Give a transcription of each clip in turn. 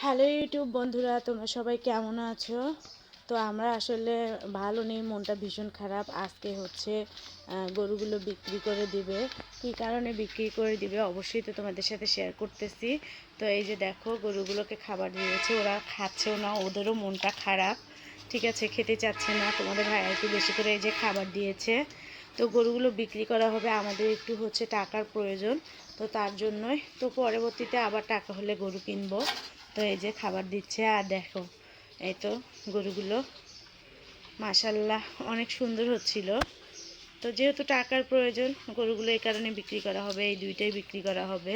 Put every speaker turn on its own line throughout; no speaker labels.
Hello YouTube বন্ধুরা, তোমরা সবাই কেমন আছো? তো আমরা আসলে ভালো নেই, মনটা ভীষণ খারাপ। আজকে হচ্ছে গরুগুলো বিক্রি করে দিবে। কী কারণে বিক্রি করে দিবে অবশ্যই তো তোমাদের সাথে শেয়ার করতেছি। তো এই যে দেখো, গরুগুলোকে খাবার দিয়েছে, ওরা খাচ্ছেও না, ওদেরও মনটা খারাপ। ঠিক আছে, খেতে চাচ্ছে না। তোমাদের ভাই একটু বেশি করে এই যে খাবার দিয়েছে। তো গরুগুলো বিক্রি করা হবে, আমাদের একটু হচ্ছে টাকার প্রয়োজন। তো তার জন্যই তো পরবর্তীতে আবার টাকা হলে গরু কিনবো। তো এই যে খাবার দিচ্ছে, আর দেখো এই তো গরুগুলো মাশাল্লাহ অনেক সুন্দর হচ্ছিল। তো যেহেতু টাকার প্রয়োজন, গরুগুলো এই কারণে বিক্রি করা হবে, এই দুইটাই বিক্রি করা হবে।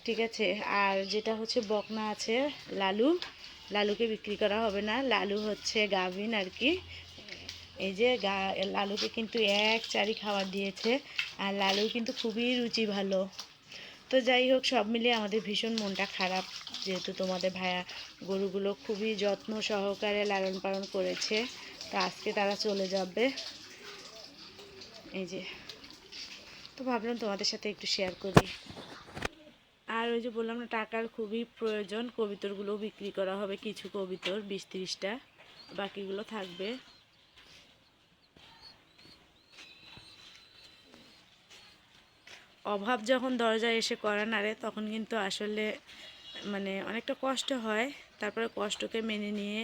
ঠিক আছে, আর যেটা হচ্ছে বকনা আছে লালু, লালুকে বিক্রি করা হবে না। লালু হচ্ছে গাভিন আর কি। এই যে লালুকে কিন্তু এক চারি খাবার দিয়েছে, আর লালু কিন্তু খুবই রুচি ভালো। তো যাই হোক, সব মিলিয়ে আমাদের ভীষণ মনটা খারাপ, যেহেতু তোমাদের ভাইয়া গরুগুলো খুবই যত্ন সহকারে লালন পালন করেছে। তো আজকে তারা চলে যাবে। এই যে, তো ভাবলাম তোমাদের সাথে একটু শেয়ার করি। আর ওই যে বললাম না, টাকার খুবই প্রয়োজন। কবিতরগুলোও বিক্রি করা হবে, কিছু কবিতর 20-30টা, বাকিগুলো থাকবে। অভাব যখন দরজায় এসে কড়া নাড়ে, তখন কিন্তু আসলে মানে অনেকটা কষ্ট হয়। তারপরে কষ্টকে মেনে নিয়ে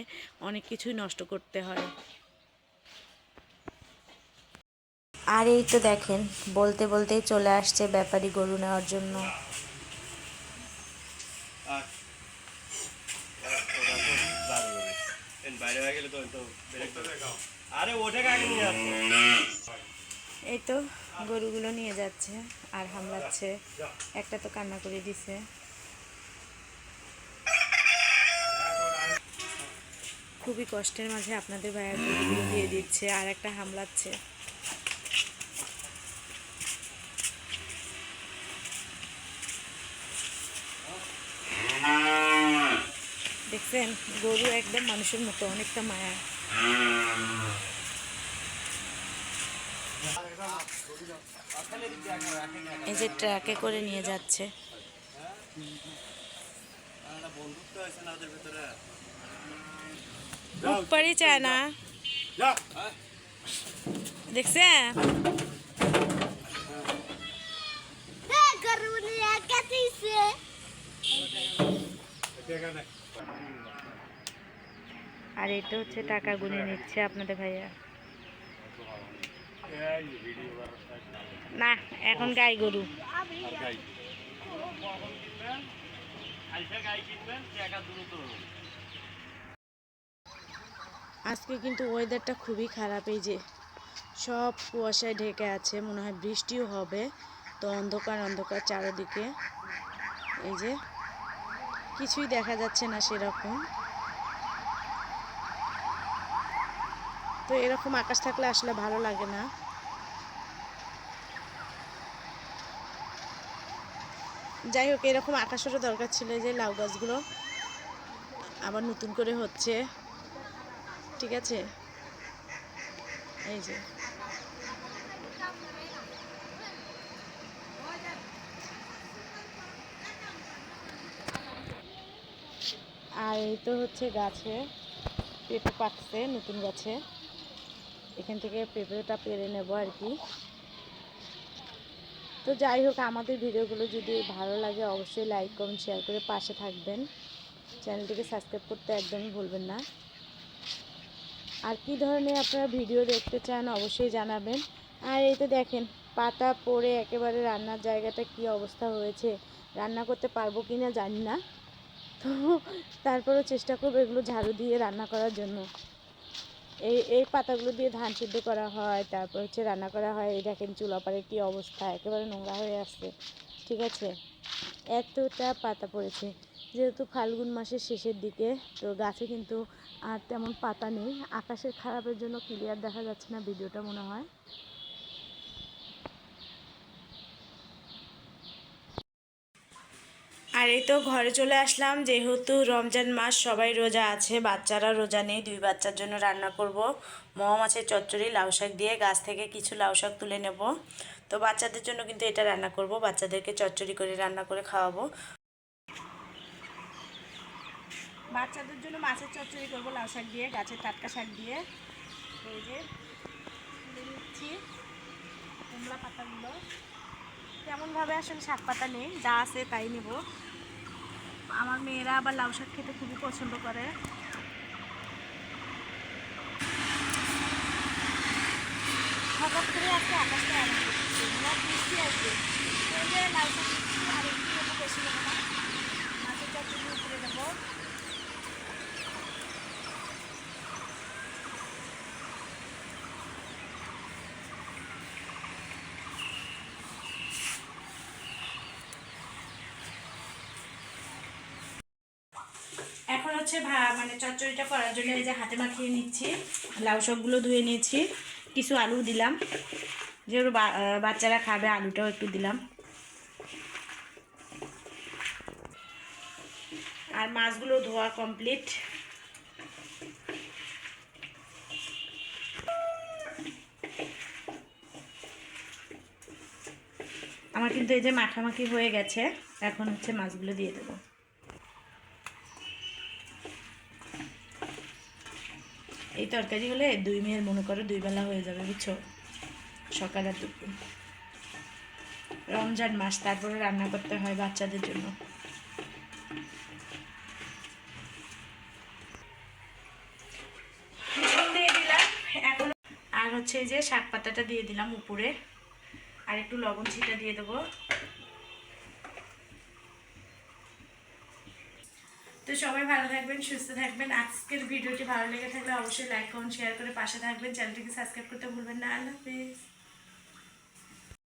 অনেক কিছুই নষ্ট করতে হয়।
আর এই তো দেখেন, বলতে বলতেই চলে আসছে ব্যাপারী গরু নেওয়ার জন্য।
এই তো গরুগুলো নিয়ে যাচ্ছে আর হামলাচ্ছে। একটা তো কান্না করে দিছে। খুবই কষ্টের মাঝে আপনাদের ভাইয়ের গরুগুলো দিয়ে দিচ্ছে, আর একটা হামলাচ্ছে। দেখছেন, গরু একদম মানুষের মতো, অনেকটা মায়া। এই যে ট্রাকে করে নিয়ে যাচ্ছে। উপরই চায় না, দেখছেন। আর এটা হচ্ছে টাকা গুনে নিচ্ছে আপনাদের ভাইয়া। না, এখন গাই গরু। আজকে কিন্তু ওয়েদারটা খুবই খারাপ। এই যে সব কুয়াশায় ঢেকে আছে, মনে হয় বৃষ্টিও হবে। তো অন্ধকার অন্ধকার চারিদিকে। এই যে কিছুই দেখা যাচ্ছে না সেরকম। তো এরকম আকাশ থাকলে আসলে ভালো লাগে না। যাই হোক, এরকম আকাশেরও দরকার ছিল। যে লাউ গাছগুলো আবার নতুন করে হচ্ছে। ঠিক আছে, এই যে আর এই তো হচ্ছে গাছে পেঁপে পাকছে, নতুন গাছে। এখান থেকে পেঁপেটা পেরে নেব আর কি। তো যাই হোক, আমাদের ভিডিওগুলো যদি ভালো লাগে অবশ্যই লাইক কমেন্ট শেয়ার করে পাশে থাকবেন। চ্যানেলটিকে সাবস্ক্রাইব করতে একদমই ভুলবেন না। আর কি ধরনের আপনারা ভিডিও দেখতে চান অবশ্যই জানাবেন। আর এই তো দেখেন, পাতা পড়ে একেবারে রান্নার জায়গাটা কি অবস্থা হয়েছে। রান্না করতে পারবো কি না জানি না। তো তারপরেও চেষ্টা করবো এগুলো ঝাড়ু দিয়ে রান্না করার জন্য। এই এই পাতাগুলো দিয়ে ধান সিদ্ধ করা হয়, তারপর হচ্ছে রান্না করা হয়। এই দেখেন চুলাপাড়ের কী অবস্থা, একেবারে নোংরা হয়ে আসছে। ঠিক আছে, এতটা পাতা পড়েছে। যেহেতু ফাল্গুন মাসের শেষের দিকে, তো গাছে কিন্তু আর তেমন পাতা নেই। আকাশের খারাপের জন্য ক্লিয়ার দেখা যাচ্ছে না ভিডিওটা মনে হয়। আর এই তো ঘরে চলে আসলাম, যেহেতু রমজান মাস, সবাই রোজা আছে, বাচ্চারা রোজা নেই। 2 বাচ্চার জন্য রান্না করব মোয়া মাছের চচ্চড়ি, লাউ শাক দিয়ে। গাছ থেকে কিছু লাউ শাক তুলে নেব। তো বাচ্চাদের জন্য কিন্তু এটা রান্না করব, বাচ্চাদেরকে চচ্চড়ি করে রান্না করে খাওয়াবো। বাচ্চাদের জন্য মাছের চচ্চড়ি করবো লাউ শাক দিয়ে, গাছের টাটকা শাক দিয়ে। এই যে তুলে নিচ্ছি কুমড়া পাতাগুলো। তেমনভাবে আসলে শাক পাতা নেই, যা আছে তাই নেব। আমার মেয়েরা আবার লাউ শাক খেতে খুবই পছন্দ করে। হঠাৎ করে আজকে আকাশটা এমন করতেছে, বৃষ্টি আসবে। এই যে লাউ শাক নিচ্ছি, আর একটু নেবো, বেশি নেবো না। মাছের চচ্চড়ি উপরে দেবো। এখন হচ্ছে মানে চচ্চড়িটা করার জন্য এই যে হাতে মাখিয়ে নিচ্ছি। লাউ শাকগুলো ধুয়ে নিয়েছি, কিছু আলু দিলাম, যেহেতু বাচ্চারা খাবে আলুটাও একটু দিলাম। আর মাছগুলো ধোয়া কমপ্লিট। আমার কিন্তু এই যে মাখামাখি হয়ে গেছে, এখন হচ্ছে মাছগুলো দিয়ে দেবো। এই তরকারি হলে দুই মেয়ের মনে করো দুই বেলা হয়ে যাবে, বুঝছো, সকাল আর দুপুর। রমজান মাস, তারপরে রান্না করতে হয় বাচ্চাদের জন্য। দিয়ে দিলাম এখন। আর হচ্ছে এই যে শাক পাতাটা দিয়ে দিলাম উপরে, আর একটু লবণ ছিটা দিয়ে দেবো। তো সবাই ভালো থাকবেন, সুস্থ থাকবেন। আজকের ভিডিওটি ভালো লেগে থাকলে অবশ্যই লাইক কমেন্ট শেয়ার করে পাশে থাকবেন। চ্যানেলটিকে সাবস্ক্রাইব করতে ভুলবেন না। আল্লাহ হাফেজ।